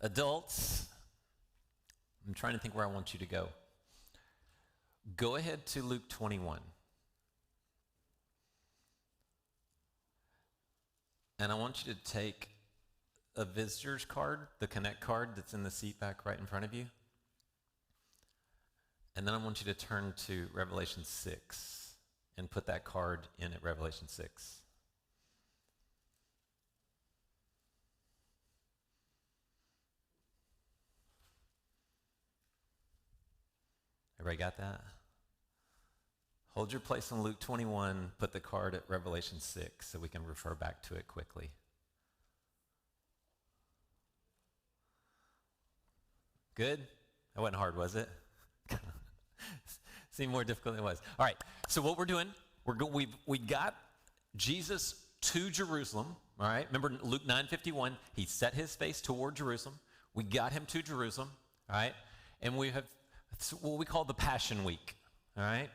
Adults, I'm trying to think where I want you to go. Go ahead to Luke 21. And I want you to take a visitor's card, the Connect card that's in the seat back right in front of you. And then I want you to turn to Revelation 6 and put that card in at Revelation 6. Everybody got that? Hold your place in Luke 21, put the card at Revelation 6 so we can refer back to it quickly. Good? That wasn't hard, was it? Seemed more difficult than it was. All right, so what we're doing, we got Jesus to Jerusalem, all right? Remember Luke 9:51, he set his face toward Jerusalem. We got him to Jerusalem, all right? And we have what we call the Passion Week, all right?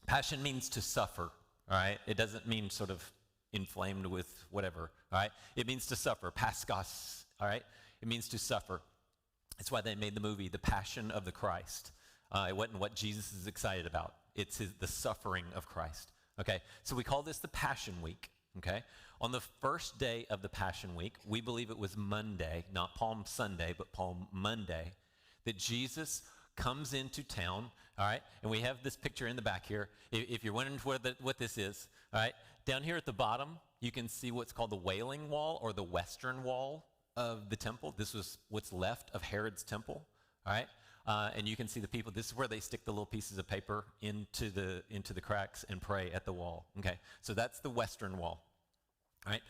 Passion means to suffer, all right? It doesn't mean sort of inflamed with whatever, all right? It means to suffer, paschos, all right? It means to suffer. That's why they made the movie The Passion of the Christ. It wasn't what Jesus is excited about. It's the suffering of Christ, okay? So we call this the Passion Week, okay? On the first day of the Passion Week, we believe it was Monday, not Palm Sunday, but Palm Monday, that Jesus comes into town, all right? And we have this picture in the back here. If you're wondering what this is, all right? Down here at the bottom, you can see what's called the Wailing Wall or the Western Wall of the temple. This was what's left of Herod's temple, all right? And you can see the people. This is where they stick the little pieces of paper into the cracks and pray at the wall, okay? So that's the Western Wall, all right?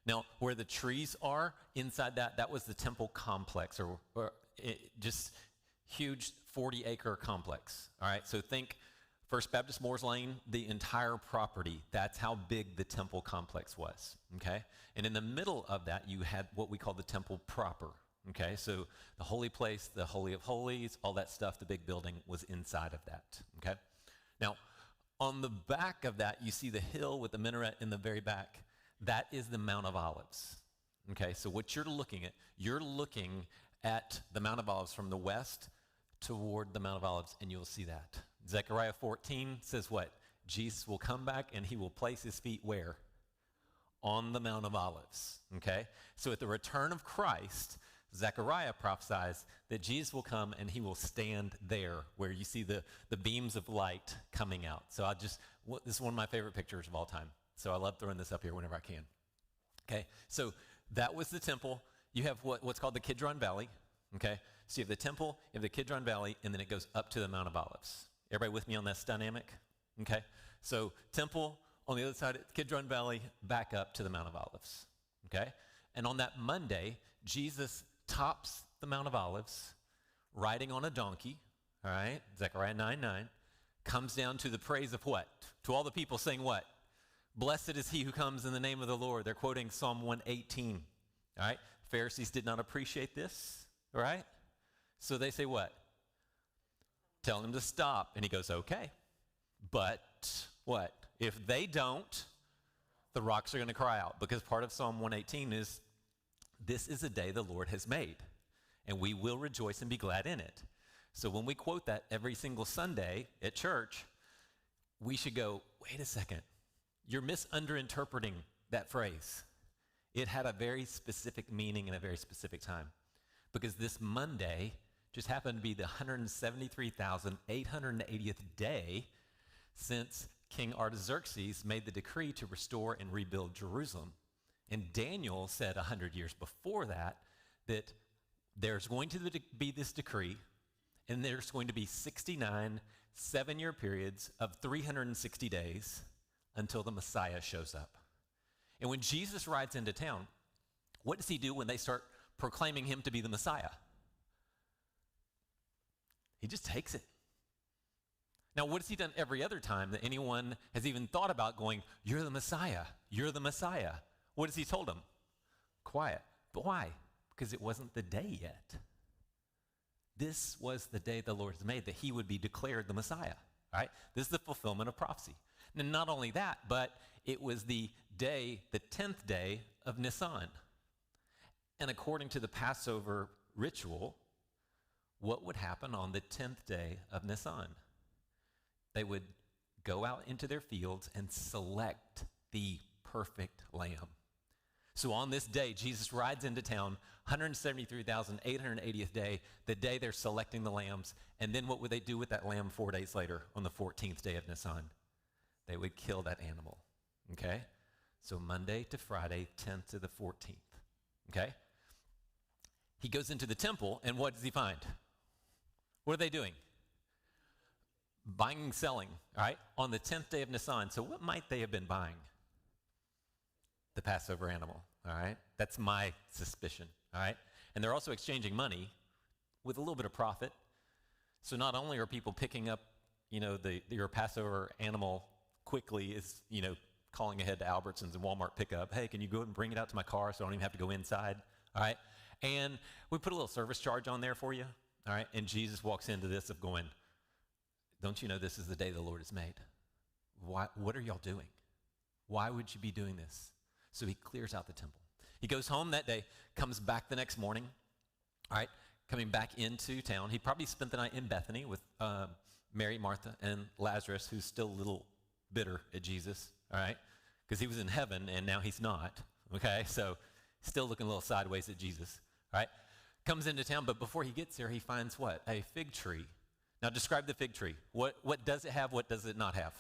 Now, where the trees are inside that was the temple complex, or just huge 40-acre complex, all right? So think First Baptist Moores Lane, the entire property. That's how big the temple complex was, okay? And in the middle of that, you had what we call the temple proper, okay? So the holy place, the Holy of Holies, all that stuff, the big building was inside of that, okay? Now, on the back of that, you see the hill with the minaret in the very back. That is the Mount of Olives, okay? So what you're looking at the Mount of Olives from the west toward the Mount of Olives, and you'll see that. Zechariah 14 says what? Jesus will come back and he will place his feet where? On the Mount of Olives, okay? So at the return of Christ, Zechariah prophesies that Jesus will come and he will stand there where you see the beams of light coming out. So this is one of my favorite pictures of all time. So I love throwing this up here whenever I can. Okay, so that was the temple. You have what's called the Kidron Valley, okay? So you have the temple, you have the Kidron Valley, and then it goes up to the Mount of Olives. Everybody with me on this dynamic? Okay, so temple on the other side of Kidron Valley, back up to the Mount of Olives, okay? And on that Monday, Jesus tops the Mount of Olives, riding on a donkey, all right? Zechariah 9:9, comes down to the praise of what? To all the people saying what? Blessed is he who comes in the name of the Lord. They're quoting Psalm 118, all right? Pharisees did not appreciate this, all right? So they say what? Tell him to stop. And he goes, okay. But what? If they don't, the rocks are going to cry out. Because part of Psalm 118 is, this is a day the Lord has made, and we will rejoice and be glad in it. So when we quote that every single Sunday at church, we should go, wait a second. You're misunderstanding that phrase. It had a very specific meaning in a very specific time. Because this Monday just happened to be the 173,880th day since King Artaxerxes made the decree to restore and rebuild Jerusalem. And Daniel said 100 years before that there's going to be this decree, and there's going to be 69 7-year periods of 360 days until the Messiah shows up. And when Jesus rides into town, what does he do when they start proclaiming him to be the Messiah? He just takes it. Now, what has he done every other time that anyone has even thought about going, you're the Messiah, you're the Messiah? What has he told them? Quiet. But why? Because it wasn't the day yet. This was the day the Lord has made, that he would be declared the Messiah, all right? This is the fulfillment of prophecy. And not only that, but it was the 10th day of Nisan. And according to the Passover ritual, what would happen on the 10th day of Nisan? They would go out into their fields and select the perfect lamb. So on this day, Jesus rides into town, 173,880th day, the day they're selecting the lambs. And then what would they do with that lamb 4 days later on the 14th day of Nisan? They would kill that animal, okay? So Monday to Friday, 10th to the 14th, okay? He goes into the temple, and what does he find? What are they doing? Buying and selling, all right, on the 10th day of Nisan. So what might they have been buying? The Passover animal, all right? That's my suspicion, all right? And they're also exchanging money with a little bit of profit. So not only are people picking up, your Passover animal quickly is, calling ahead to Albertsons and Walmart pickup. Hey, can you go and bring it out to my car so I don't even have to go inside, all right? And we put a little service charge on there for you, all right? And Jesus walks into this of going, don't you know this is the day the Lord has made? What are y'all doing? Why would you be doing this? So he clears out the temple. He goes home that day, comes back the next morning, all right, coming back into town. He probably spent the night in Bethany with Mary, Martha, and Lazarus, who's still a little bitter at Jesus, all right, because he was in heaven and now he's not, okay? So still looking a little sideways at Jesus, all right? Comes into town, but before he gets there, he finds what? A fig tree. Now describe the fig tree. What does it have? What does it not have?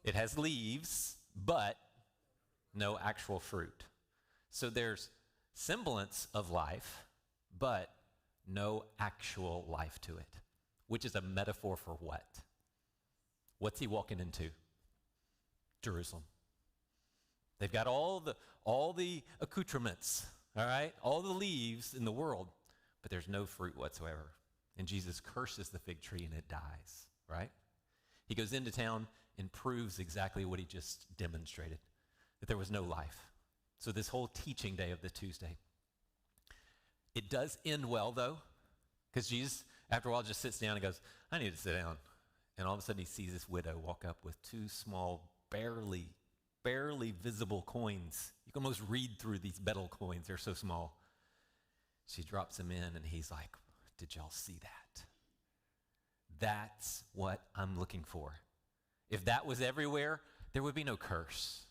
It has leaves, but no actual fruit. So there's semblance of life, but no actual life to it, which is a metaphor for what? What's he walking into? Jerusalem. They've got all the accoutrements, all right? All the leaves in the world, but there's no fruit whatsoever. And Jesus curses the fig tree and it dies, right? He goes into town and proves exactly what he just demonstrated, that there was no life. So this whole teaching day of the Tuesday, it does end well though, because Jesus, after a while, just sits down and goes, I need to sit down. And all of a sudden he sees this widow walk up with two small, barely visible coins. You can almost read through these metal coins, they're so small. She drops them in and he's like, did y'all see that? That's what I'm looking for. If that was everywhere, there would be no curse.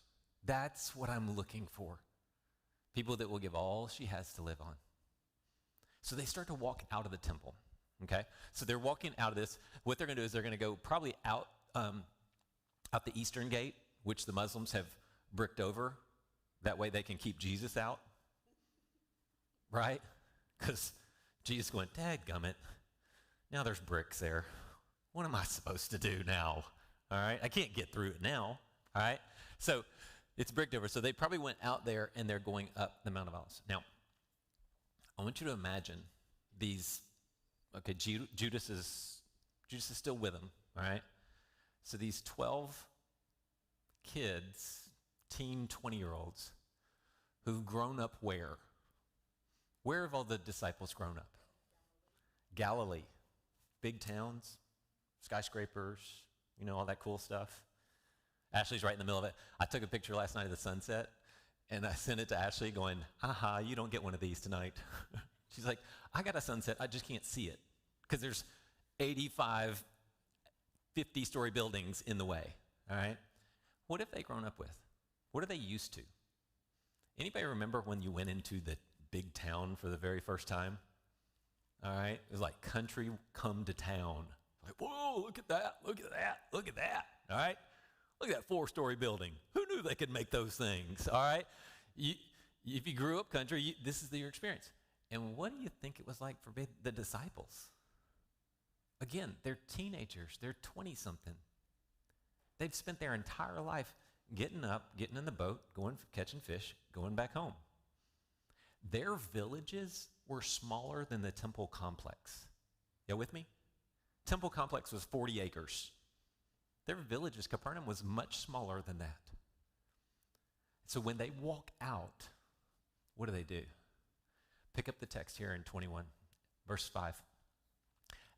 That's what I'm looking for. People that will give all she has to live on. So they start to walk out of the temple, okay? So they're walking out of this. What they're going to do is they're going to go probably out the eastern gate, which the Muslims have bricked over. That way they can keep Jesus out, right? Because Jesus going, dadgummit, now there's bricks there. What am I supposed to do now? All right, I can't get through it now, all right? So it's bricked over. So they probably went out there and they're going up the Mount of Olives. Now, I want you to imagine these, okay, Judas is still with them, all right? So these 12 kids, teen 20-year-olds, who've grown up where? Where have all the disciples grown up? Galilee. Big towns, skyscrapers, all that cool stuff. Ashley's right in the middle of it. I took a picture last night of the sunset, and I sent it to Ashley going, haha, you don't get one of these tonight. She's like, I got a sunset, I just can't see it, because there's 85, 50-story buildings in the way, all right? What have they grown up with? What are they used to? Anybody remember when you went into the big town for the very first time? All right, it was like country come to town. Like, whoa, look at that, look at that, look at that, all right? Look at that 4-story building. Who knew they could make those things, all right? If you grew up country, this is your experience. And what do you think it was like for the disciples? Again, they're teenagers, they're 20-something. They've spent their entire life getting up, getting in the boat, going catching fish, going back home. Their villages were smaller than the temple complex. You with me? Temple complex was 40 acres. Their villages, Capernaum, was much smaller than that. So when they walk out, what do? Pick up the text here in 21, verse 5.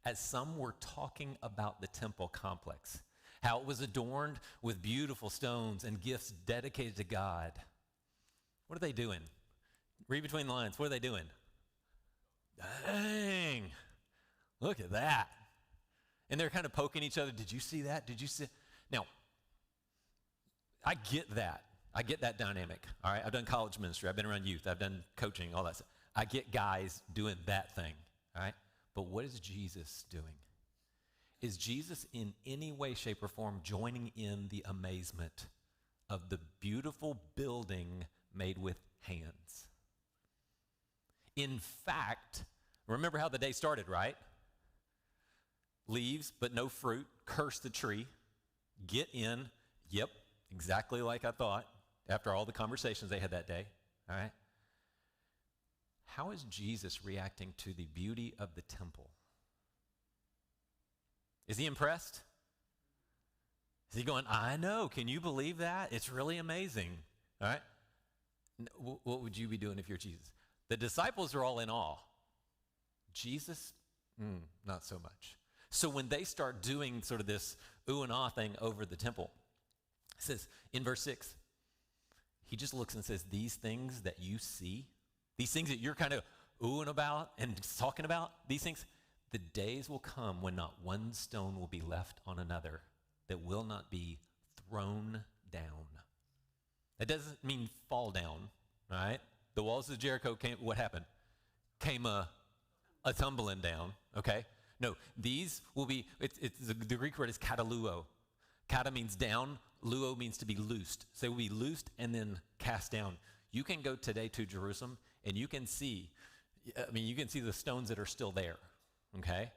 As some were talking about the temple complex, how it was adorned with beautiful stones and gifts dedicated to God. What are they doing? Read between the lines. What are they doing? Dang, look at that. And they're kind of poking each other. Did you see that? Did you see? Now, I get that. I get that dynamic. All right, I've done college ministry. I've been around youth. I've done coaching, all that stuff. I get guys doing that thing. All right, but what is Jesus doing? Is Jesus in any way, shape, or form joining in the amazement of the beautiful building made with hands? In fact, remember how the day started, right? Leaves, but no fruit. Curse the tree. Get in. Yep, exactly like I thought after all the conversations they had that day. All right? How is Jesus reacting to the beauty of the temple? Is he impressed? Is he going, I know, can you believe that? It's really amazing. All right? What would you be doing if you're Jesus? The disciples are all in awe. Jesus, not so much. So when they start doing sort of this ooh and ah thing over the temple, it says in verse 6, he just looks and says, these things that you see, these things that you're kind of oohing about and talking about, these things, the days will come when not one stone will be left on another that will not be thrown down. That doesn't mean fall down, right? The walls of Jericho came, what happened? Came a tumbling down, okay? No, these will be, the Greek word is kataluo. Kata means down, luo means to be loosed. So they will be loosed and then cast down. You can go today to Jerusalem and you can see, you can see the stones that are still there, okay?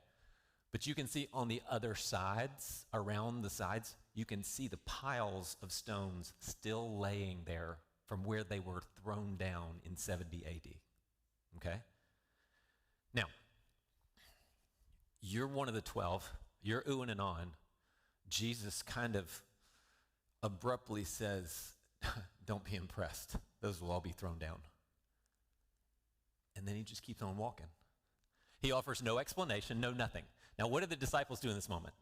But you can see on the other sides, around the sides, you can see the piles of stones still laying there from where they were thrown down in 70 AD, okay? Now, you're one of the 12, you're oohing and on. Jesus kind of abruptly says, don't be impressed. Those will all be thrown down. And then he just keeps on walking. He offers no explanation, no nothing. Now, what do the disciples do in this moment?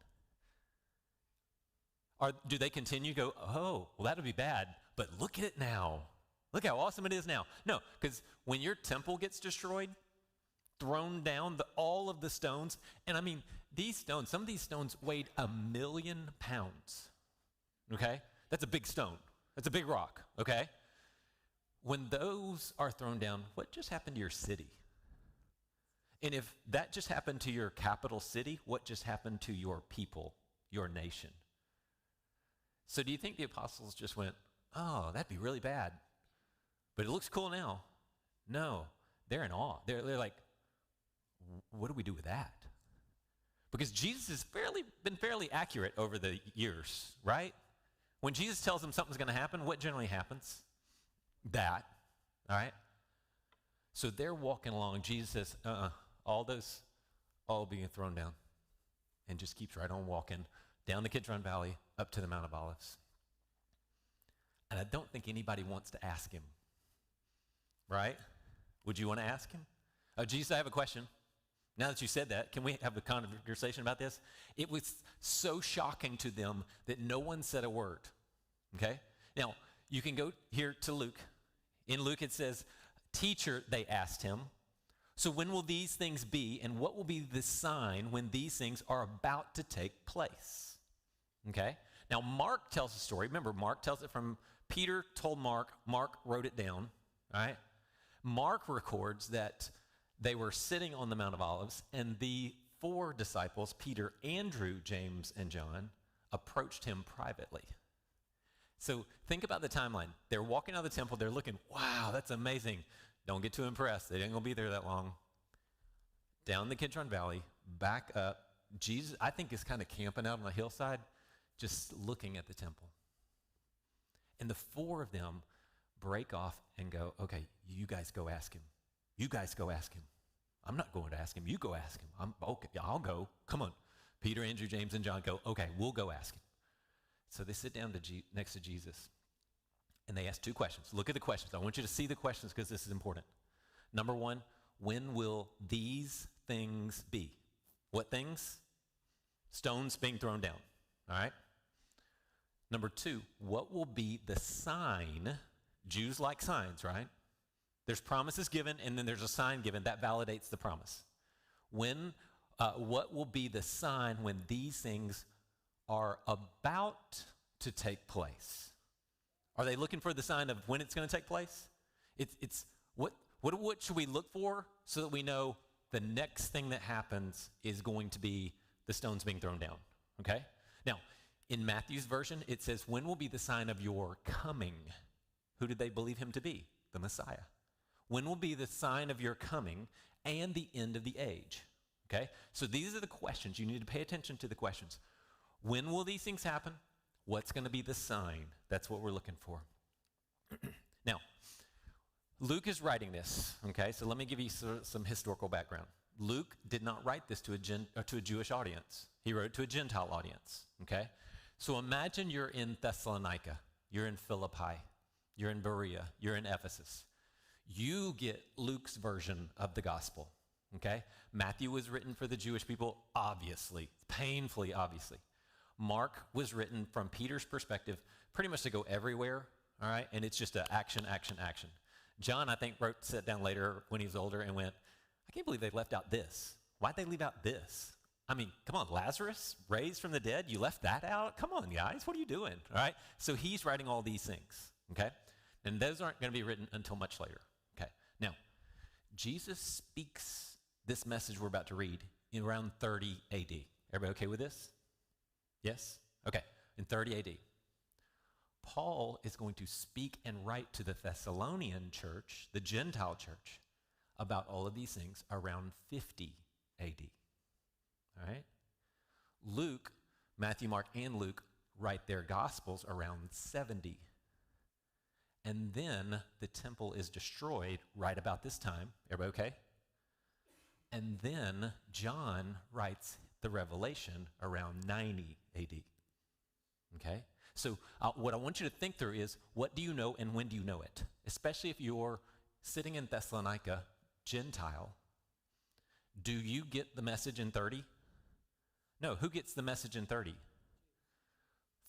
Do they continue to go, oh, well, that would be bad, but look at it now. Look how awesome it is now. No, because when your temple gets destroyed, thrown down, all of the stones, and these stones, some of these stones weighed 1,000,000 pounds, okay? That's a big stone. That's a big rock, okay? When those are thrown down, what just happened to your city? And if that just happened to your capital city, what just happened to your people, your nation? So do you think the apostles just went, oh, that'd be really bad, but it looks cool now? No, they're in awe. They're like, what do we do with that? Because Jesus has been fairly accurate over the years, right? When Jesus tells them something's going to happen, what generally happens? That, all right? So they're walking along. Jesus says, all being thrown down, and just keeps right on walking down the Kidron Valley up to the Mount of Olives. And I don't think anybody wants to ask him, right? Would you want to ask him? Jesus, I have a question. Now that you said that, can we have a conversation about this? It was so shocking to them that no one said a word, okay? Now, you can go here to Luke. In Luke it says, teacher, they asked him, so when will these things be, and what will be the sign when these things are about to take place? Okay? Now, Mark tells the story. Remember, Mark tells it from Peter told Mark. Mark wrote it down, all right? Mark records that they were sitting on the Mount of Olives, and the 4 disciples, Peter, Andrew, James, and John, approached him privately. So think about the timeline. They're walking out of the temple. They're looking, wow, that's amazing. Don't get too impressed. They ain't going to be there that long. Down the Kidron Valley, back up. Jesus, I think, is kind of camping out on a hillside, just looking at the temple. And the 4 of them break off and go, okay, you guys go ask him. You guys go ask him. I'm not going to ask him. You go ask him. Okay, I'll go. Come on. Peter, Andrew, James, and John go, okay, we'll go ask him. So they sit down next to Jesus, and they ask 2 questions. Look at the questions. I want you to see the questions because this is important. Number 1, when will these things be? What things? Stones being thrown down, all right? Number two, what will be the sign? Jews like signs, right? There's promises given, and then there's a sign given that validates the promise. What will be the sign when these things are about to take place? Are they looking for the sign of when it's going to take place? What should we look for so that we know the next thing that happens is going to be the stones being thrown down? Okay? Now, in Matthew's version, it says, when will be the sign of your coming? Who did they believe him to be? The Messiah. When will be the sign of your coming and the end of the age? Okay? So these are the questions. You need to pay attention to the questions. When will these things happen? What's going to be the sign? That's what we're looking for. Now, Luke is writing this, okay? So let me give you some historical background. Luke did not write this to a Jewish audience. He wrote to a Gentile audience, okay? So imagine you're in Thessalonica, you're in Philippi, you're in Berea, you're in Ephesus. You get Luke's version of the gospel, okay? Matthew was written for the Jewish people, obviously, painfully obviously. Mark was written from Peter's perspective, pretty much to go everywhere, all right? And it's just action, action, action. John, I think, sat down later when he was older and went, I can't believe they left out this. Why'd they leave out this? I mean, come on, Lazarus, raised from the dead, you left that out? Come on, guys, what are you doing, all right? So he's writing all these things, okay? And those aren't going to be written until much later, okay? Now, Jesus speaks this message we're about to read in around 30 AD. Everybody okay with this? Yes? Okay, in 30 AD. Paul is going to speak and write to the Thessalonian church, the Gentile church, about all of these things around 50 AD. All right? Luke, Matthew, Mark, and Luke write their gospels around 70. And then the temple is destroyed right about this time. Everybody okay? And then John writes the Revelation around 90 AD. Okay? So what I want you to think through is, what do you know and when do you know it? Especially if you're sitting in Thessalonica, Gentile. Do you get the message in 30? No, who gets the message in 30?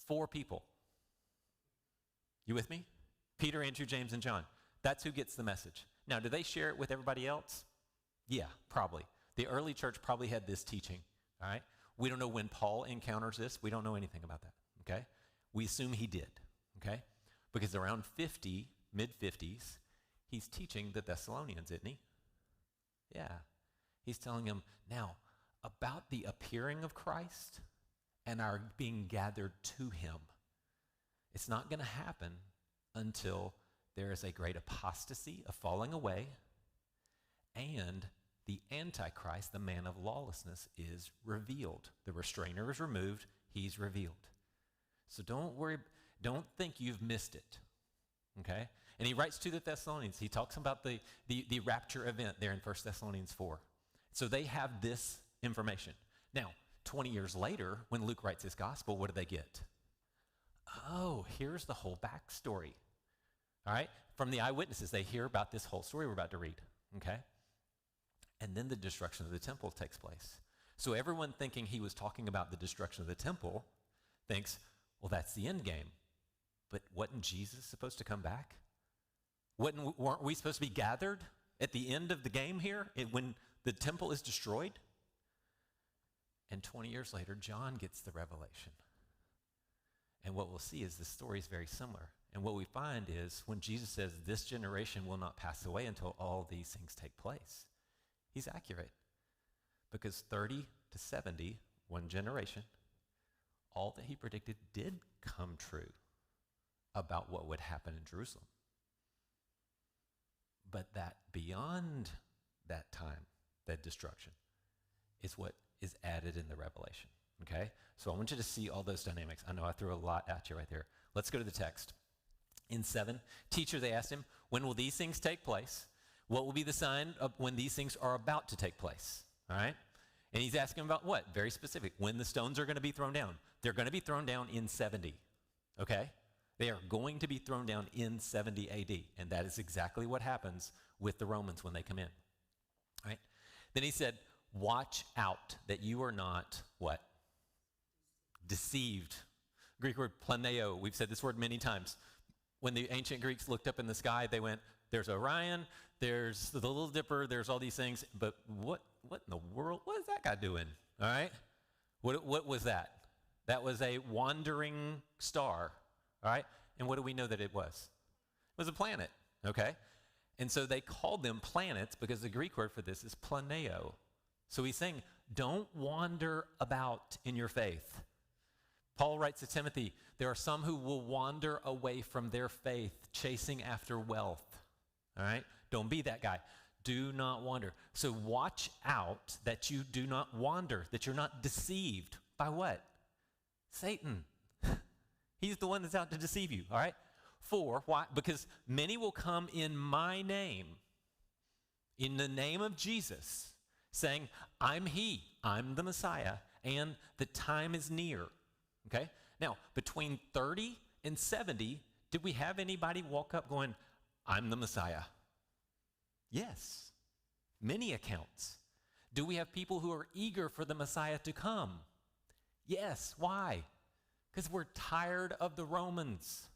4 people. You with me? Peter, Andrew, James, and John. That's who gets the message. Now, do they share it with everybody else? Yeah, probably. The early church probably had this teaching, all right? We don't know when Paul encounters this. We don't know anything about that, okay? We assume he did, okay? Because around 50, mid-50s, he's teaching the Thessalonians, isn't he? Yeah. He's telling them, now, about the appearing of Christ and our being gathered to him. It's not going to happen until there is a great apostasy, a falling away, and the Antichrist, the man of lawlessness, is revealed. The restrainer is removed. He's revealed. So don't worry. Don't think you've missed it, okay? And he writes to the Thessalonians. He talks about the rapture event there in 1 Thessalonians 4. So they have this information. Now, 20 years later, when Luke writes his gospel, what do they get? Oh, here's the whole backstory. All right? From the eyewitnesses, they hear about this whole story we're about to read, okay? And then the destruction of the temple takes place. So everyone thinking he was talking about the destruction of the temple thinks, well, that's the end game. But wasn't Jesus supposed to come back? Weren't we supposed to be gathered at the end of the game here when the temple is destroyed? And 20 years later, John gets the revelation. And what we'll see is the story is very similar. And what we find is when Jesus says this generation will not pass away until all these things take place, he's accurate. Because 30 to 70, one generation, all that he predicted did come true about what would happen in Jerusalem. But that beyond that time, that destruction, is what is added in the Revelation, okay? So I want you to see all those dynamics. I know I threw a lot at you right there. Let's go to the text. In 7, teacher, they asked him, when will these things take place? What will be the sign of when these things are about to take place, all right? And he's asking about what? Very specific. When the stones are going to be thrown down. They're going to be thrown down in 70, okay? They are going to be thrown down in 70 AD, and that is exactly what happens with the Romans when they come in, all right? Then he said, watch out that you are not, what? Deceived. Greek word planeo. We've said this word many times. When the ancient Greeks looked up in the sky, they went, there's Orion, there's the Little Dipper, there's all these things, but what in the world, what is that guy doing? All right? What was that? That was a wandering star, all right? And what do we know that it was? It was a planet, okay? And so they called them planets because the Greek word for this is planeo. So he's saying, don't wander about in your faith. Paul writes to Timothy, there are some who will wander away from their faith, chasing after wealth. All right? Don't be that guy. Do not wander. So watch out that you do not wander, that you're not deceived by what? Satan. He's the one that's out to deceive you, all right? Why? Because many will come in my name, in the name of Jesus, saying, I'm he, I'm the Messiah, and the time is near. Okay? Now, between 30 and 70, did we have anybody walk up going, I'm the Messiah? Yes. Many accounts. Do we have people who are eager for the Messiah to come? Yes. Why? Because we're tired of the Romans.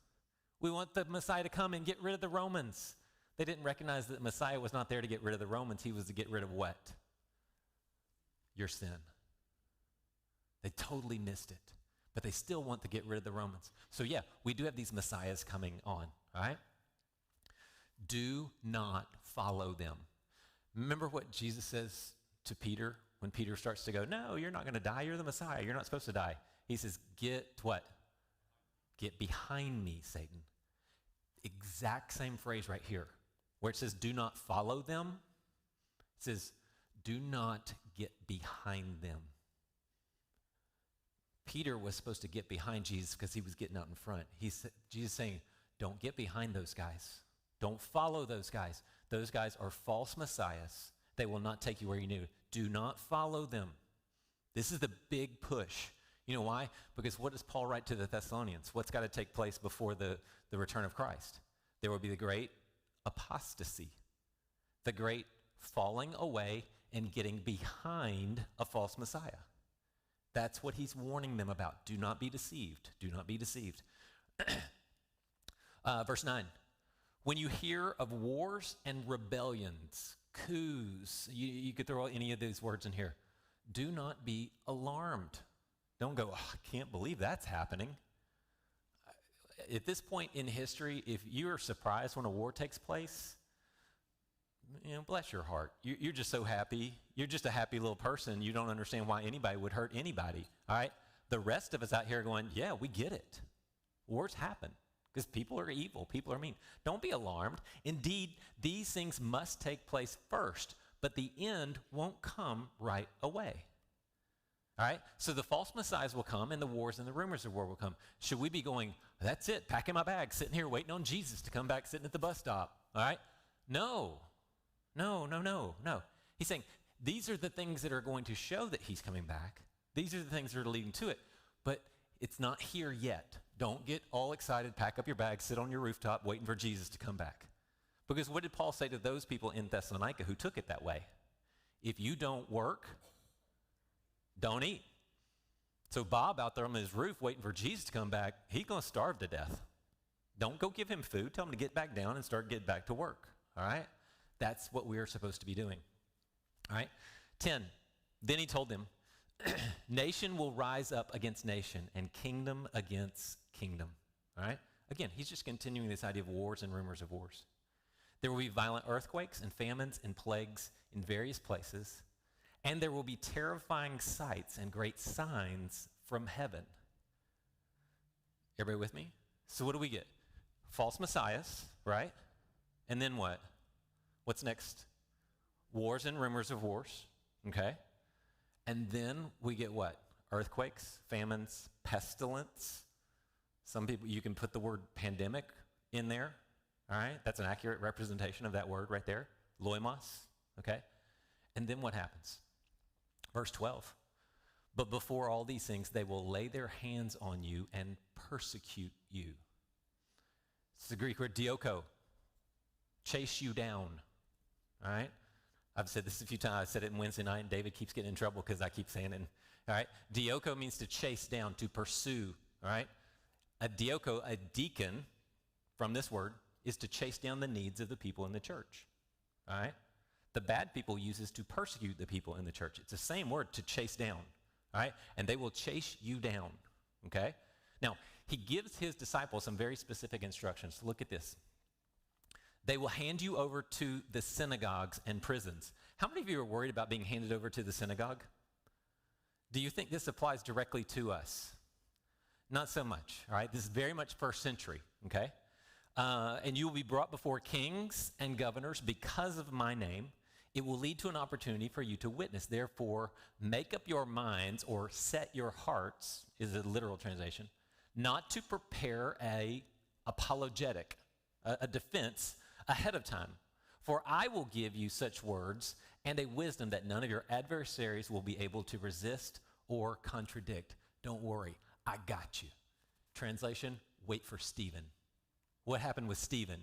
We want the Messiah to come and get rid of the Romans. They didn't recognize that the Messiah was not there to get rid of the Romans. He was to get rid of what? Your sin. They totally missed it. But they still want to get rid of the Romans. So yeah, we do have these messiahs coming on, all right? Do not follow them. Remember what Jesus says to Peter when Peter starts to go, no, you're not going to die. You're the Messiah. You're not supposed to die. He says, get what? Get behind me, Satan. Exact same phrase right here. Where it says, do not follow them. It says, do not get behind them. Peter was supposed to get behind Jesus because he was getting out in front. Jesus saying, don't get behind those guys. Don't follow those guys. Those guys are false messiahs. They will not take you where you need. Do not follow them. This is the big push. You know why? Because what does Paul write to the Thessalonians? What's got to take place before the return of Christ? There will be the great apostasy, the great falling away and getting behind a false messiah. That's what he's warning them about. Do not be deceived. Do not be deceived. Verse 9. When you hear of wars and rebellions, coups, you could throw any of these words in here. Do not be alarmed. Don't go, oh, I can't believe that's happening. At this point in history, if you are surprised when a war takes place, bless your heart. You're just so happy. You're just a happy little person. You don't understand why anybody would hurt anybody, all right? The rest of us out here going, yeah, we get it. Wars happen because people are evil. People are mean. Don't be alarmed. Indeed, these things must take place first, but the end won't come right away. All right? So the false messiahs will come and the wars and the rumors of war will come. Should we be going, that's it, packing my bag, sitting here waiting on Jesus to come back, sitting at the bus stop, all right? No. He's saying these are the things that are going to show that he's coming back. These are the things that are leading to it. But it's not here yet. Don't get all excited, pack up your bags, sit on your rooftop waiting for Jesus to come back. Because what did Paul say to those people in Thessalonica who took it that way? If you don't work, don't eat. So Bob out there on his roof waiting for Jesus to come back, he's going to starve to death. Don't go give him food. Tell him to get back down and start getting back to work. All right? That's what we are supposed to be doing. All right? 10. Then he told them, nation will rise up against nation and kingdom against kingdom. All right? Again, he's just continuing this idea of wars and rumors of wars. There will be violent earthquakes and famines and plagues in various places, and there will be terrifying sights and great signs from heaven. Everybody with me? So what do we get? False messiahs, right? And then what? What's next? Wars and rumors of wars, okay? And then we get what? Earthquakes, famines, pestilence. Some people, you can put the word pandemic in there, all right? That's an accurate representation of that word right there. Loimos, okay? And then what happens? Verse 12. But before all these things, they will lay their hands on you and persecute you. It's the Greek word dioko. Chase you down. All right? I've said this a few times. I said it in Wednesday night, and David keeps getting in trouble because I keep saying it. All right? Dioko means to chase down, to pursue. All right? A deacon, from this word, is to chase down the needs of the people in the church. All right? The bad people uses to persecute the people in the church. It's the same word, to chase down. All right? And they will chase you down. Okay? Now, he gives his disciples some very specific instructions. Look at this. They will hand you over to the synagogues and prisons. How many of you are worried about being handed over to the synagogue? Do you think this applies directly to us? Not so much, all right? This is very much first century, okay? And you will be brought before kings and governors because of my name. It will lead to an opportunity for you to witness. Therefore, make up your minds, or set your hearts, is a literal translation, not to prepare a apologetic, a defense ahead of time. For I will give you such words and a wisdom that none of your adversaries will be able to resist or contradict. Don't worry, I got you. Translation, wait for Stephen. What happened with Stephen?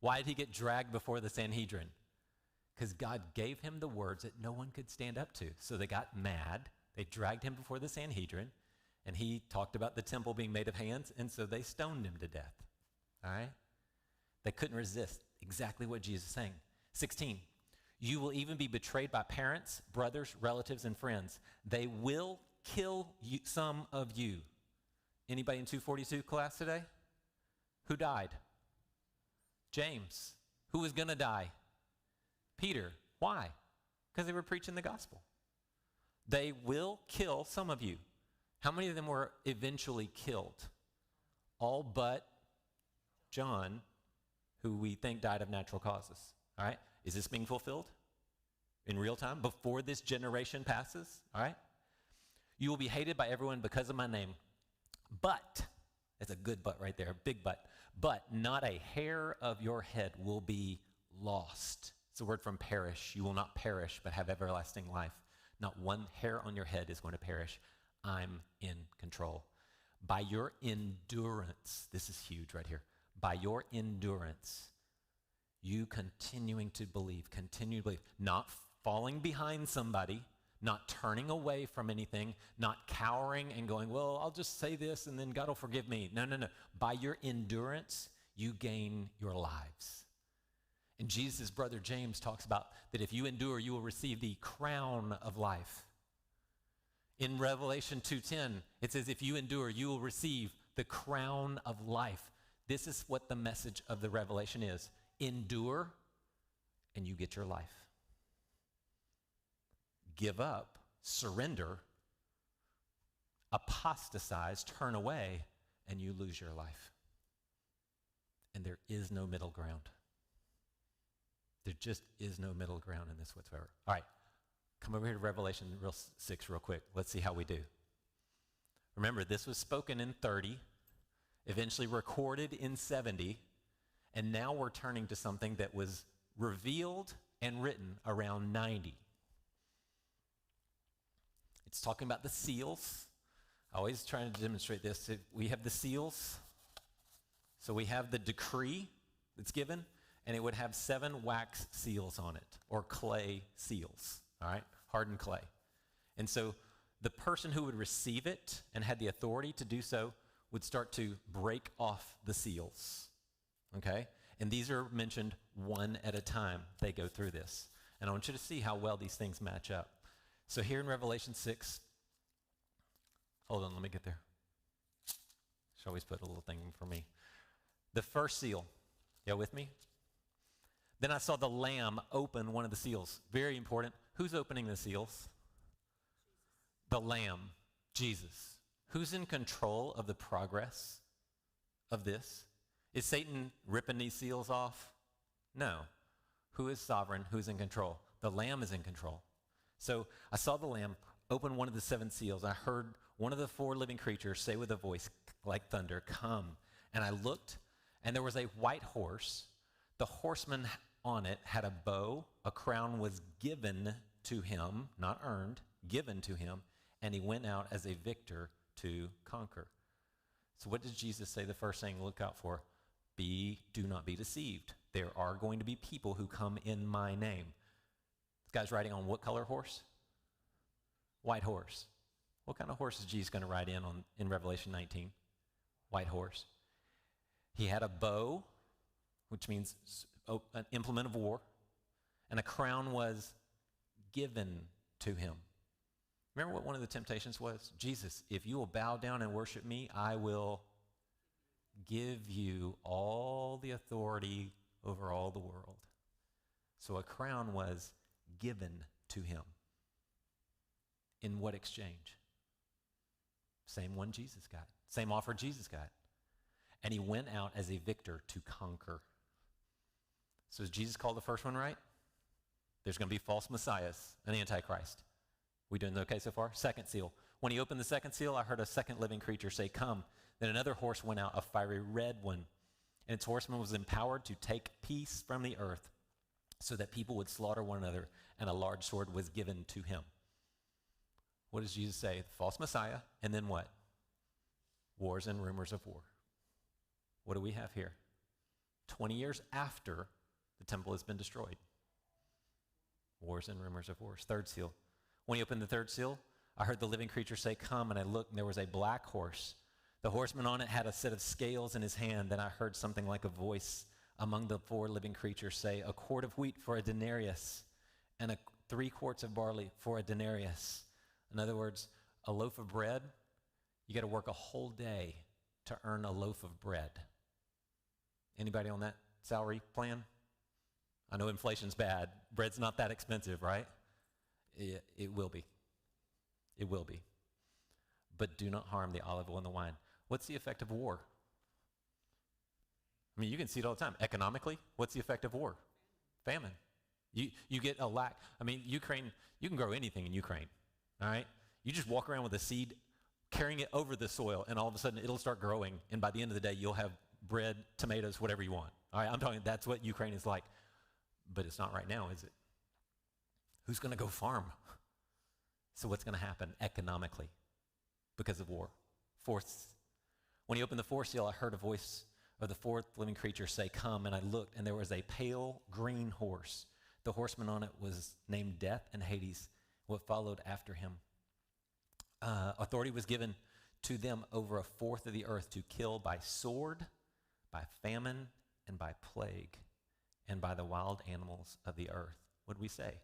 Why did he get dragged before the Sanhedrin? Because God gave him the words that no one could stand up to. So they got mad. They dragged him before the Sanhedrin, and he talked about the temple being made of hands, and so they stoned him to death. All right? They couldn't resist exactly what Jesus is saying. 16, you will even be betrayed by parents, brothers, relatives, and friends. They will kill you, some of you. Anybody in 242 class today? Who died? James. Who was going to die? Peter. Why? Because they were preaching the gospel. They will kill some of you. How many of them were eventually killed? All but John, who we think died of natural causes. All right? Is this being fulfilled in real time before this generation passes? All right? You will be hated by everyone because of my name. But, that's a good but right there, a big but not a hair of your head will be lost. It's a word from perish. You will not perish, but have everlasting life. Not one hair on your head is going to perish. I'm in control. By your endurance, this is huge right here. By your endurance, you continuing to believe, not falling behind somebody, not turning away from anything, not cowering and going, well, I'll just say this and then God will forgive me. No. By your endurance, you gain your lives. And Jesus' brother James talks about that if you endure, you will receive the crown of life. In Revelation 2:10, it says, if you endure, you will receive the crown of life. This is what the message of the Revelation is. Endure, and you get your life. Give up, surrender, apostatize, turn away, and you lose your life. And there is no middle ground. There just is no middle ground in this whatsoever. All right, come over here to Revelation 6 real quick. Let's see how we do. Remember, this was spoken in 30, eventually recorded in 70, and now we're turning to something that was revealed and written around 90. It's talking about the seals. I always try to demonstrate this. We have the seals. So we have the decree that's given, and it would have 7 wax seals on it, or clay seals, all right? Hardened clay. And so the person who would receive it and had the authority to do so would start to break off the seals, okay? And these are mentioned one at a time. They go through this. And I want you to see how well these things match up. So here in Revelation 6, hold on, let me get there. Should always put a little thing for me. The first seal, y'all with me? Then I saw the Lamb open one of the seals. Very important. Who's opening the seals? The Lamb, Jesus. Who's in control of the progress of this? Is Satan ripping these seals off? No. Who is sovereign? Who's in control? The Lamb is in control. So I saw the Lamb open one of the 7 seals. I heard one of the 4 living creatures say with a voice like thunder, "Come." And I looked, and there was a white horse. The horseman on it had a bow. A crown was given to him, not earned, given to him, and he went out as a victor to conquer. So what did Jesus say the first thing to look out for? Do not be deceived. There are going to be people who come in my name. This guy's riding on what color horse? White horse. What kind of horse is Jesus going to ride in Revelation 19? white horse. He had a bow, which means an implement of war, and a crown was given to him. Remember what one of the temptations was? Jesus, if you will bow down and worship me, I will give you all the authority over all the world. So a crown was given to him. In what exchange? Same one Jesus got. Same offer Jesus got. And he went out as a victor to conquer. So is Jesus called the first one right? There's going to be false messiahs and the Antichrist. We doing okay so far? Second seal. When he opened the second seal, I heard a second living creature say, "Come." Then another horse went out, a fiery red one. And its horseman was empowered to take peace from the earth so that people would slaughter one another, and a large sword was given to him. What does Jesus say? The false Messiah, and then what? Wars and rumors of war. What do we have here? 20 years after the temple has been destroyed. Wars and rumors of wars. Third seal. When he opened the third seal, I heard the living creature say, "Come," and I looked, and there was a black horse. The horseman on it had a set of scales in his hand. Then I heard something like a voice among the four living creatures say, "A quart of wheat for a denarius, and 3 quarts of barley for a denarius." In other words, a loaf of bread, you got to work a whole day to earn a loaf of bread. Anybody on that salary plan? I know inflation's bad. Bread's not that expensive, right? It will be. It will be. But do not harm the olive oil and the wine. What's the effect of war? I mean, you can see it all the time. Economically, what's the effect of war? Famine. You get a lack. I mean, Ukraine, you can grow anything in Ukraine, all right? You just walk around with a seed, carrying it over the soil, and all of a sudden it'll start growing, and by the end of the day, you'll have bread, tomatoes, whatever you want. All right, I'm talking, that's what Ukraine is like. But it's not right now, is it? Who's going to go farm? So what's going to happen economically because of war? Fourth, when he opened the fourth seal, I heard a voice of the fourth living creature say, "Come," and I looked, and there was a pale green horse. The horseman on it was named Death and Hades, what followed after him. Authority was given to them over a fourth of the earth to kill by sword, by famine, and by plague, and by the wild animals of the earth. What did we say?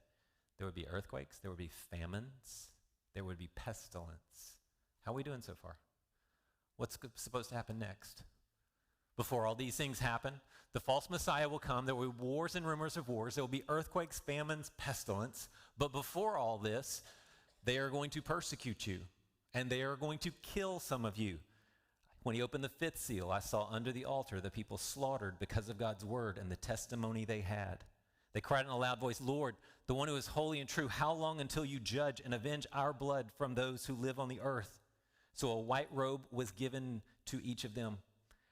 There would be earthquakes, there would be famines, there would be pestilence. How are we doing so far? What's supposed to happen next? Before all these things happen, the false Messiah will come. There will be wars and rumors of wars. There will be earthquakes, famines, pestilence. But before all this, they are going to persecute you, and they are going to kill some of you. When he opened the fifth seal, I saw under the altar the people slaughtered because of God's word and the testimony they had. They cried in a loud voice, "Lord, the one who is holy and true, how long until you judge and avenge our blood from those who live on the earth?" So a white robe was given to each of them,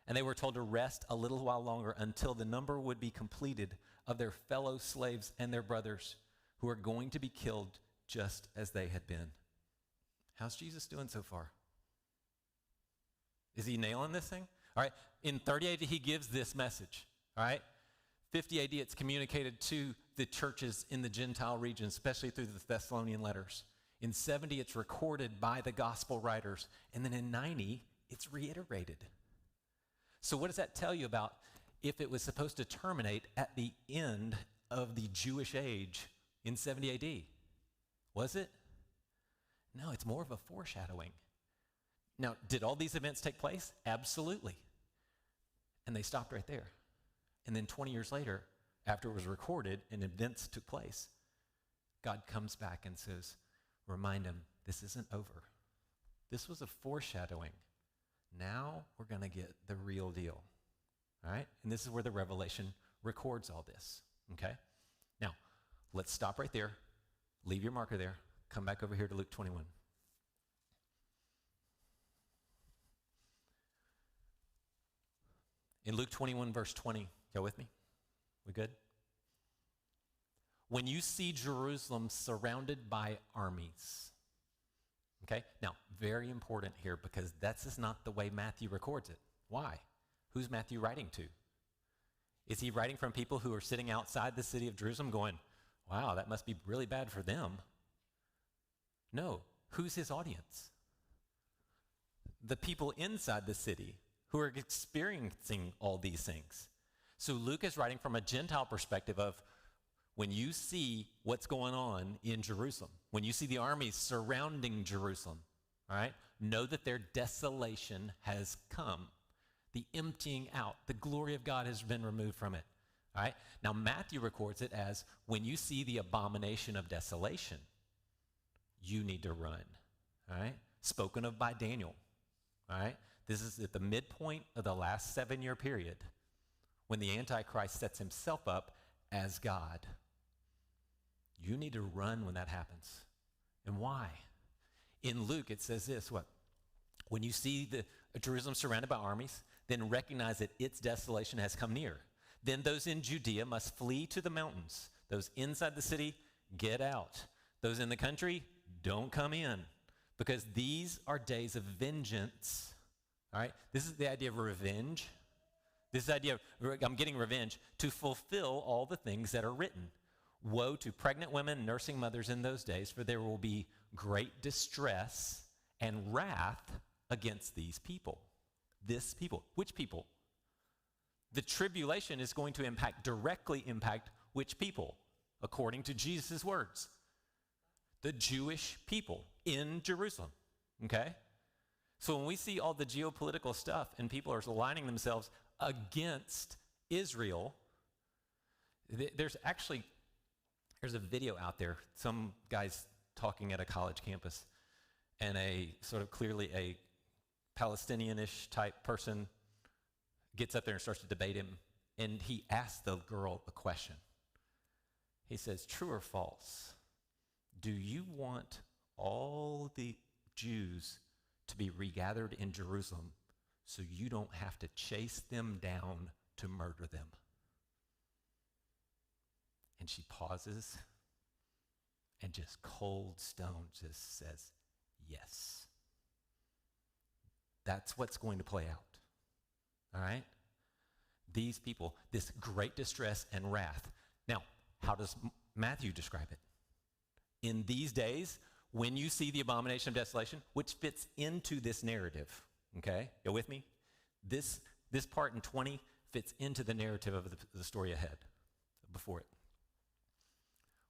and they were told to rest a little while longer until the number would be completed of their fellow slaves and their brothers who are going to be killed just as they had been. How's Jesus doing so far? Is he nailing this thing? All right, in 30 AD, he gives this message, all right? 50 AD, it's communicated to the churches in the Gentile region, especially through the Thessalonian letters. In 70, it's recorded by the gospel writers. And then in 90, it's reiterated. So what does that tell you about if it was supposed to terminate at the end of the Jewish age in 70 AD? Was it? No, it's more of a foreshadowing. Now, did all these events take place? Absolutely. And they stopped right there. And then 20 years later, after it was recorded and events took place, God comes back and says, remind him, this isn't over. This was a foreshadowing. Now we're going to get the real deal. All right? And this is where the Revelation records all this. Okay? Now, let's stop right there. Leave your marker there. Come back over here to Luke 21. In Luke 21, verse 20, go with me? We good? When you see Jerusalem surrounded by armies, okay? Now, very important here because that's just not the way Matthew records it. Why? Who's Matthew writing to? Is he writing from people who are sitting outside the city of Jerusalem going, wow, that must be really bad for them? No. Who's his audience? The people inside the city who who are experiencing all these things. So Luke is writing from a Gentile perspective of when you see what's going on in Jerusalem, when you see the armies surrounding Jerusalem, all right, know that their desolation has come. The emptying out, the glory of God has been removed from it. All right. Now Matthew records it as when you see the abomination of desolation, you need to run. All right. Spoken of by Daniel. All right. This is at the midpoint of the last 7-year period when the Antichrist sets himself up as God. You need to run when that happens. And why? In Luke, it says this, what? When you see the Jerusalem surrounded by armies, then recognize that its desolation has come near. Then those in Judea must flee to the mountains. Those inside the city, get out. Those in the country, don't come in. Because these are days of vengeance. All right? This is the idea of revenge. This is the idea of, I'm getting revenge, to fulfill all the things that are written. Woe to pregnant women, nursing mothers in those days, for there will be great distress and wrath against these people. This people. Which people? The tribulation is going to directly impact which people? According to Jesus' words. The Jewish people in Jerusalem. Okay? So when we see all the geopolitical stuff and people are aligning themselves against Israel, there's a video out there, some guy's talking at a college campus, and a sort of clearly a Palestinian-ish type person gets up there and starts to debate him, and he asks the girl a question. He says, true or false, do you want all the Jews to be regathered in Jerusalem so you don't have to chase them down to murder them? And she pauses and just cold stone just says, yes. That's what's going to play out. All right? These people, this great distress and wrath. Now, how does Matthew describe it? In these days, when you see the abomination of desolation, which fits into this narrative, okay? You with me? This part in 20 fits into the narrative of the story ahead, before it.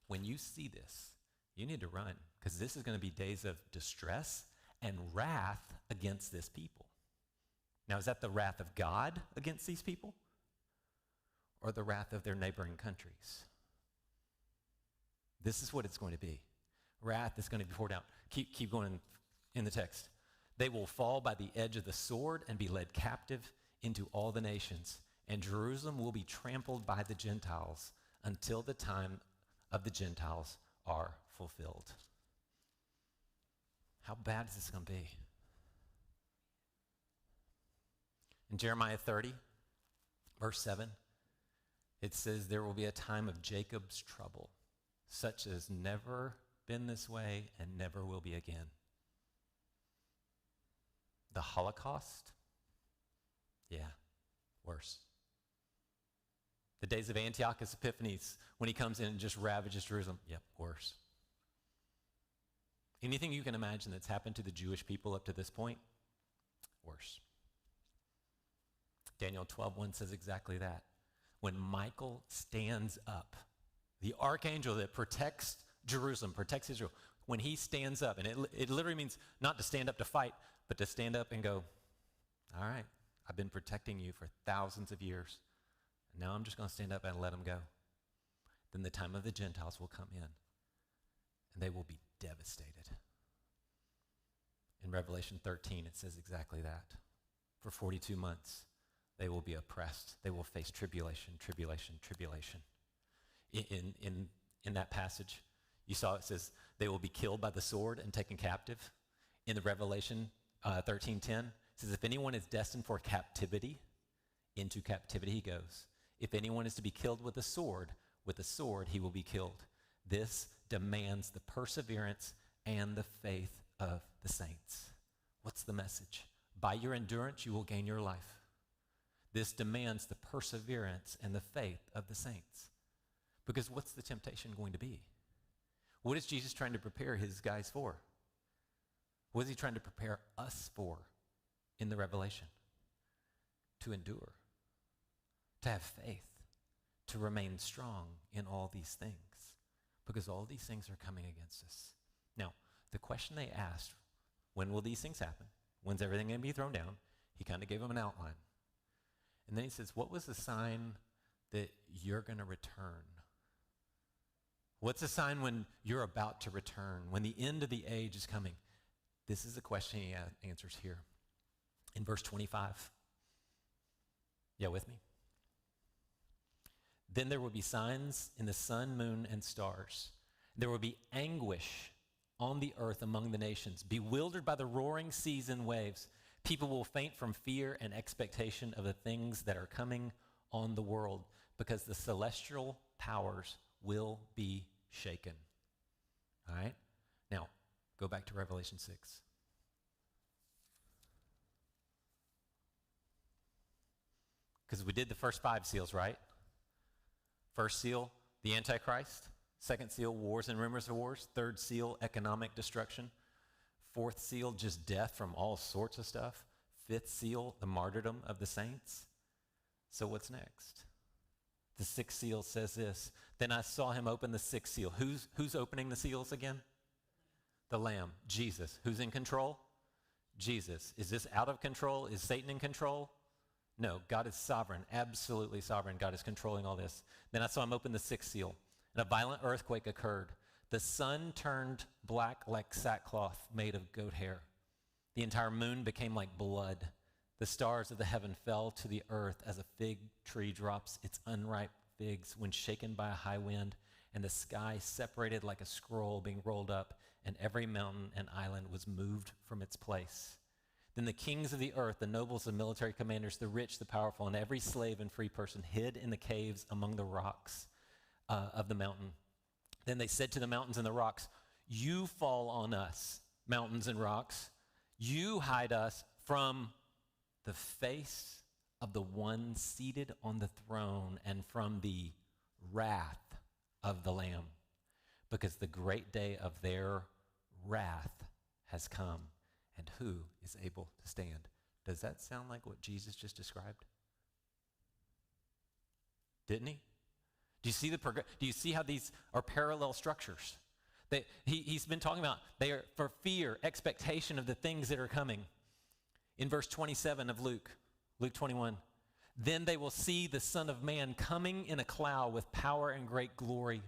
When you see this, you need to run, because this is going to be days of distress and wrath against this people. Now, is that the wrath of God against these people? Or the wrath of their neighboring countries? This is what it's going to be. Wrath is going to be poured out. Keep going in the text. They will fall by the edge of the sword and be led captive into all the nations. And Jerusalem will be trampled by the Gentiles until the time of the Gentiles are fulfilled. How bad is this going to be? In Jeremiah 30, verse 7, it says, there will be a time of Jacob's trouble, such as never been this way and never will be again. The Holocaust? Yeah, worse. The days of Antiochus Epiphanes, when he comes in and just ravages Jerusalem. Yep, worse. Anything you can imagine that's happened to the Jewish people up to this point? Worse. Daniel 12:1 says exactly that. When Michael stands up, the archangel that protects Jerusalem, protects Israel, when he stands up, and it literally means not to stand up to fight, but to stand up and go, all right, I've been protecting you for thousands of years. Now I'm just going to stand up and let them go. Then the time of the Gentiles will come in, and they will be devastated. In Revelation 13, it says exactly that. For 42 months, they will be oppressed. They will face tribulation, tribulation, tribulation. In that passage, you saw it says they will be killed by the sword and taken captive. In the Revelation 13:10, it says if anyone is destined for captivity, into captivity he goes. If anyone is to be killed with a sword he will be killed. This demands the perseverance and the faith of the saints. What's the message? By your endurance, you will gain your life. This demands the perseverance and the faith of the saints. Because what's the temptation going to be? What is Jesus trying to prepare his guys for? What is he trying to prepare us for in the Revelation? to endure, to have faith, to remain strong in all these things, because all these things are coming against us. Now, the question they asked, when will these things happen? When's everything going to be thrown down? He kind of gave them an outline. And then he says, what was the sign that you're going to return? What's the sign when you're about to return, when the end of the age is coming? This is the question he answers here in verse 25. Yeah, with me? Then there will be signs in the sun, moon, and stars. There will be anguish on the earth among the nations, bewildered by the roaring seas and waves. People will faint from fear and expectation of the things that are coming on the world, because the celestial powers will be shaken. All right? Now, go back to Revelation 6. Because we did the first 5 seals, right? First seal, the Antichrist. Second seal, wars and rumors of wars. Third seal, economic destruction. Fourth seal, just death from all sorts of stuff. Fifth seal, the martyrdom of the saints. So what's next? The 6th seal says this. Then I saw him open the 6th seal. Who's opening the seals again? The Lamb, Jesus. Who's in control? Jesus. Is this out of control? Is Satan in control? No, God is sovereign, absolutely sovereign. God is controlling all this. Then I saw him open the 6th seal, and a violent earthquake occurred. The sun turned black like sackcloth made of goat hair. The entire moon became like blood. The stars of the heaven fell to the earth as a fig tree drops its unripe figs when shaken by a high wind, and the sky separated like a scroll being rolled up, and every mountain and island was moved from its place. Then the kings of the earth, the nobles, the military commanders, the rich, the powerful, and every slave and free person hid in the caves among the rocks of the mountain. Then they said to the mountains and the rocks, you fall on us, mountains and rocks. You hide us from the face of the one seated on the throne and from the wrath of the Lamb, because the great day of their wrath has come. And who is able to stand? Does that sound like what Jesus just described? Didn't he? Do you see do you see how these are parallel structures? He's been talking about they are for fear, expectation of the things that are coming. In verse 27 of Luke 21, then they will see the Son of Man coming in a cloud with power and great glory.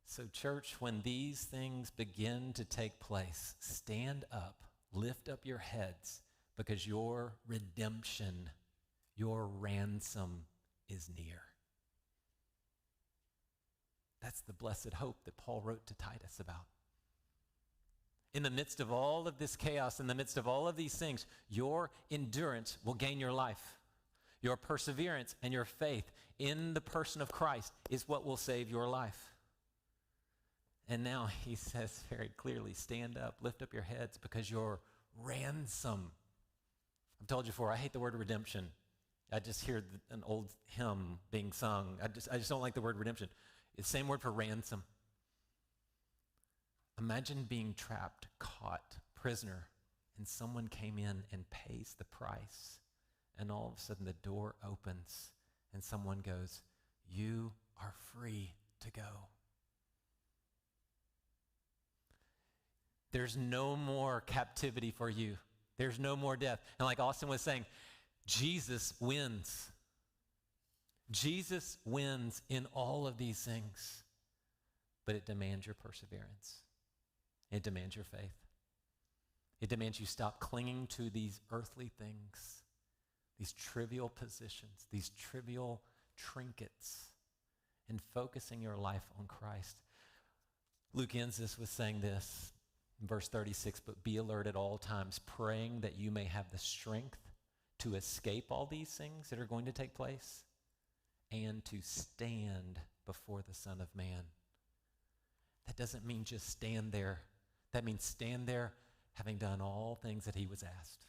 So, church, when these things begin to take place, stand up, lift up your heads, because your redemption, your ransom is near. That's the blessed hope that Paul wrote to Titus about. In the midst of all of this chaos, in the midst of all of these things, your endurance will gain your life. Your perseverance and your faith in the person of Christ is what will save your life. And now he says very clearly, stand up, lift up your heads, because your ransom. I've told you before, I hate the word redemption. I just hear an old hymn being sung. I just don't like the word redemption. It's the same word for ransom. Imagine being trapped, caught, prisoner, and someone came in and pays the price. And all of a sudden the door opens and someone goes, you are free to go. There's no more captivity for you. There's no more death. And like Austin was saying, Jesus wins. Jesus wins in all of these things. But it demands your perseverance. It demands your faith. It demands you stop clinging to these earthly things, these trivial positions, these trivial trinkets, and focusing your life on Christ. Luke ends this with saying this. Verse 36, but be alert at all times, praying that you may have the strength to escape all these things that are going to take place and to stand before the Son of Man. That doesn't mean just stand there. That means stand there having done all things that he was asked.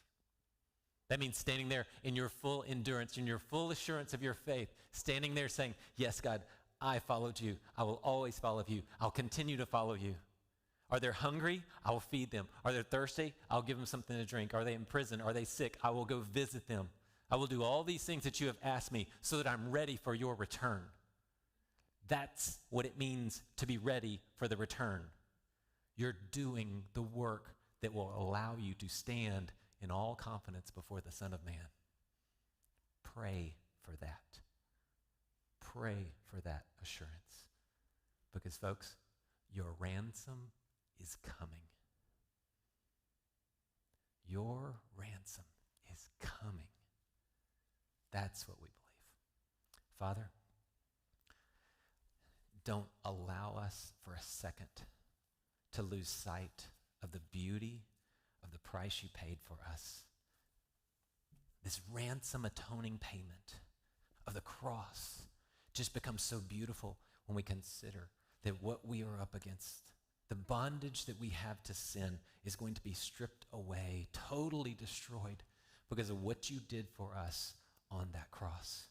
That means standing there in your full endurance, in your full assurance of your faith, standing there saying, yes, God, I followed you. I will always follow you. I'll continue to follow you. Are they hungry? I will feed them. Are they thirsty? I'll give them something to drink. Are they in prison? Are they sick? I will go visit them. I will do all these things that you have asked me so that I'm ready for your return. That's what it means to be ready for the return. You're doing the work that will allow you to stand in all confidence before the Son of Man. Pray for that. Pray for that assurance. Because, folks, your ransom is coming. Your ransom is coming. That's what we believe. Father, don't allow us for a second to lose sight of the beauty of the price you paid for us. This ransom atoning payment of the cross just becomes so beautiful when we consider that what we are up against, the bondage that we have to sin, is going to be stripped away, totally destroyed because of what you did for us on that cross.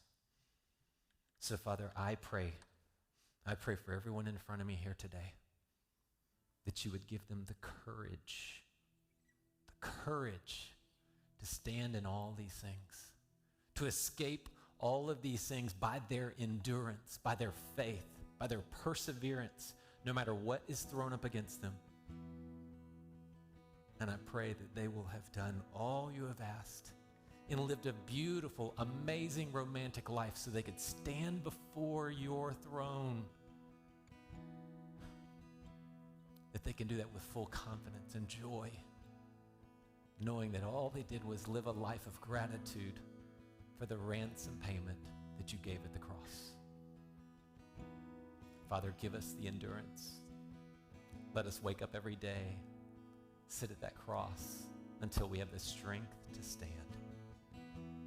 So, Father, I pray for everyone in front of me here today that you would give them the courage to stand in all these things, to escape all of these things by their endurance, by their faith, by their perseverance, no matter what is thrown up against them. And I pray that they will have done all you have asked and lived a beautiful, amazing, romantic life so they could stand before your throne. That they can do that with full confidence and joy, knowing that all they did was live a life of gratitude for the ransom payment that you gave at the cross. Father, give us the endurance. Let us wake up every day, sit at that cross until we have the strength to stand.